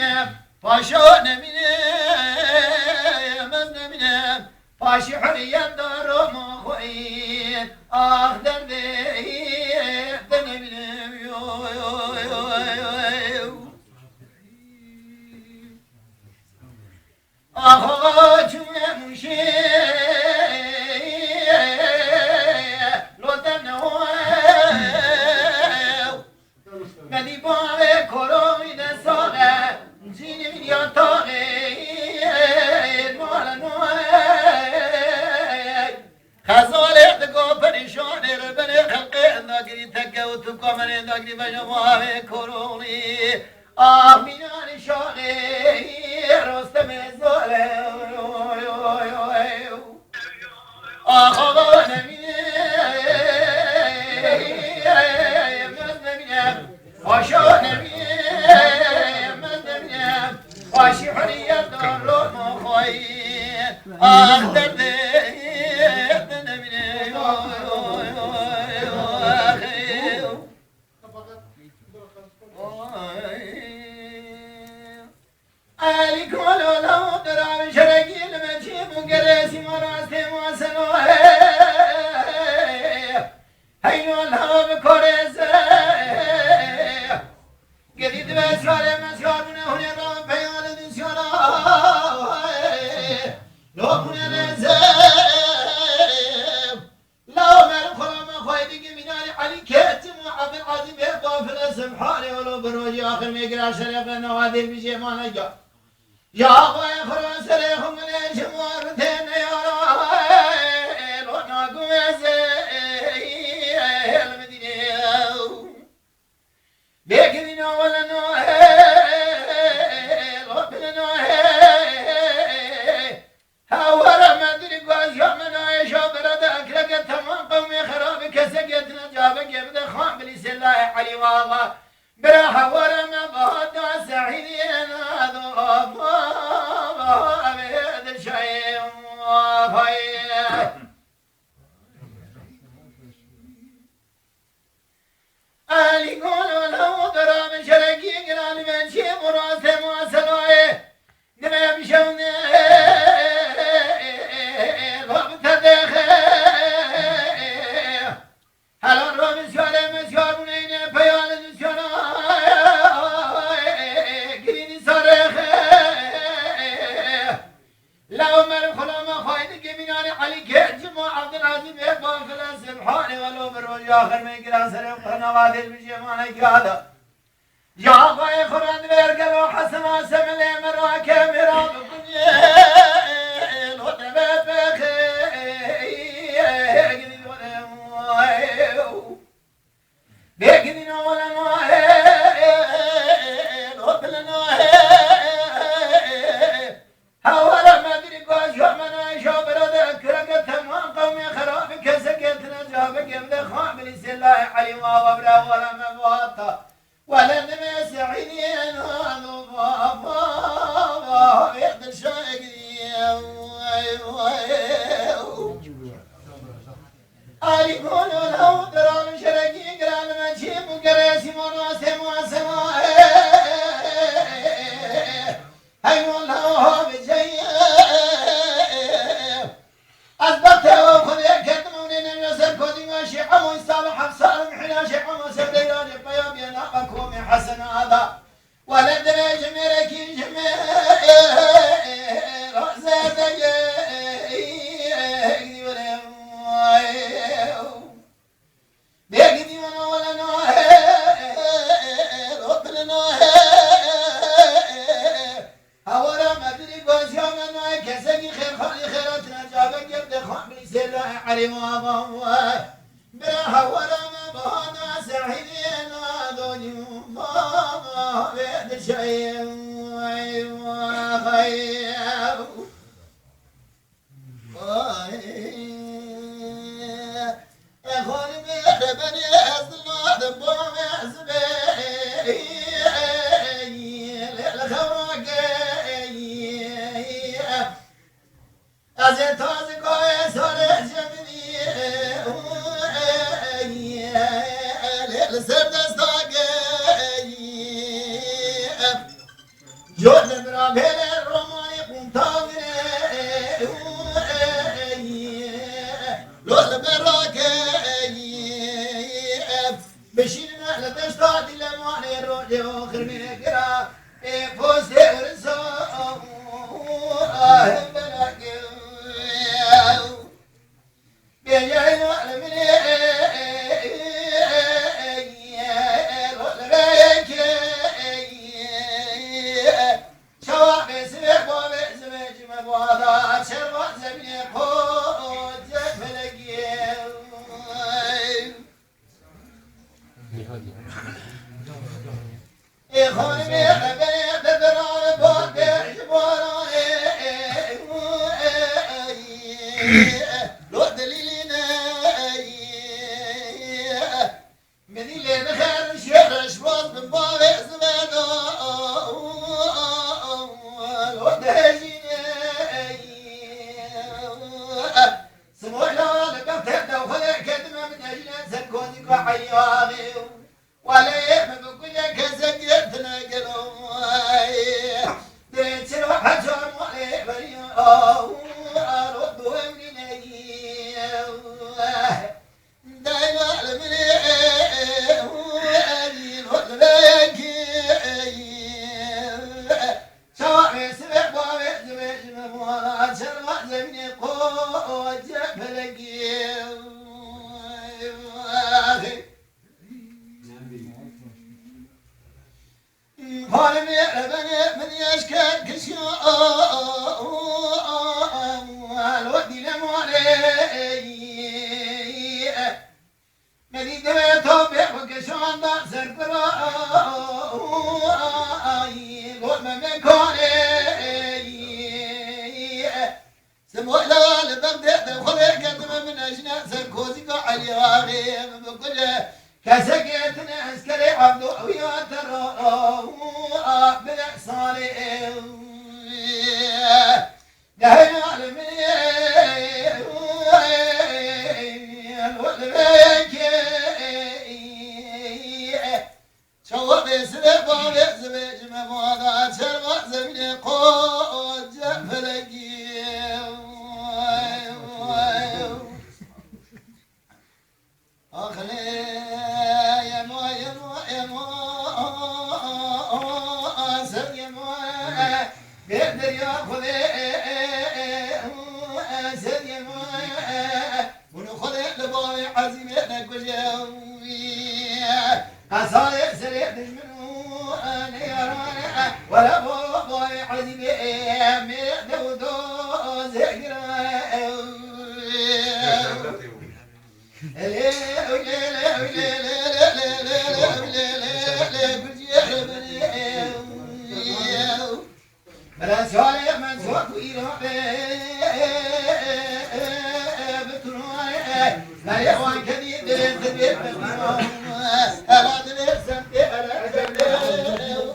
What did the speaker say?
نمینم پاشا نمینم من نمینم پاشی حریم دارم خوید آه درده نمینم آها جمعه موشه لطن مدی باره کروی دستاقه جینی میلیون تاقه نوال خزاله دگو پریشانه رو بره خلقه انداگری تکه و تو کامن انداگری بجا ماه کروی آه مینان شاقه رستم زاله آه آقا نمینم آشا نمینم من نمینم آشی حریم دار رو مخوایی آه درده نمینم علی کلو لو درام شرقی لمچی مگرسی مراسته موسنوه هینو لو بکرزه گدید بسیاره مسیار بونه هونه را پیان دسیارا لو بونه رزه لو مرم خلام خویدی که میناری علی کتم و عبدالعظیم بافل سبحانه ولو بروجی آخر میگرا شریف نوادر بیشه مانجا یا آقای خراسر خمونه شمار تن یارا لو ناگوزه المدینه بکدین اول نوه لبن نوه هاورا مدری گاز یا منایشا برد اکرک تمام قومی خراب کسکت نجابه گبد خان بلی سلاح علی واقع برا هاورا مباد سعیدین آدو بید شایم علی گلو لو درام شرکی گرانی منشی مراسه مواسلوه نمه بشونه رابط دخه حلان رو مسیاره مسیار بونه اینه پیان دسیانا گرینی سارخه لو مر خلام خواهیده که بینان علی گرجم و عبدالعظیم بافل سبحانه ولو بروج آخر میں گرا سر نوادر بشی مانا کیادا یا آقای خورند برگل و حسن آسم لیمرا که میرا بکنی لطمه بخیر بگیدین اولا نوه لطل نوه هوالا مدری گاز یا منایشا برده کرگه تمام قومی خراب کسکت نجابه گمده خان بلی سلاح علی و وبره ولا مباطا ولا نمي سعيدين هذا بابا يقدر شاقي علي قولوا له درام شرقي قران ما تشيب وقريسي منوسي مواسما هاي والله بجي أثبته وخذ يكتمون إن يسر كودي ماشي عمو يصالح بصالح حنا شي عمو سبديان بيام يناقكم حسن هذا ولد جميرك جمير رأسك بيقدي وانا ولا نوه ربنا نوه هورا مدري قوس يوم نوه كسكي خير خالي خيرات نجابك يبدأ خامري سلاح علم وابا برا هورا مبهانا سعيدين وادوني ماما بيد شيء وخير اخواني بني اصلا دبوم عزبي الخوراق ازي تازي قوي صار جميلي السرد استاقي بين الرماي قمت لولا براك بشيرنا لتشتاق لمعنى الرجل وخر من قرا فوز ورسو بلاك بيجي من لا يا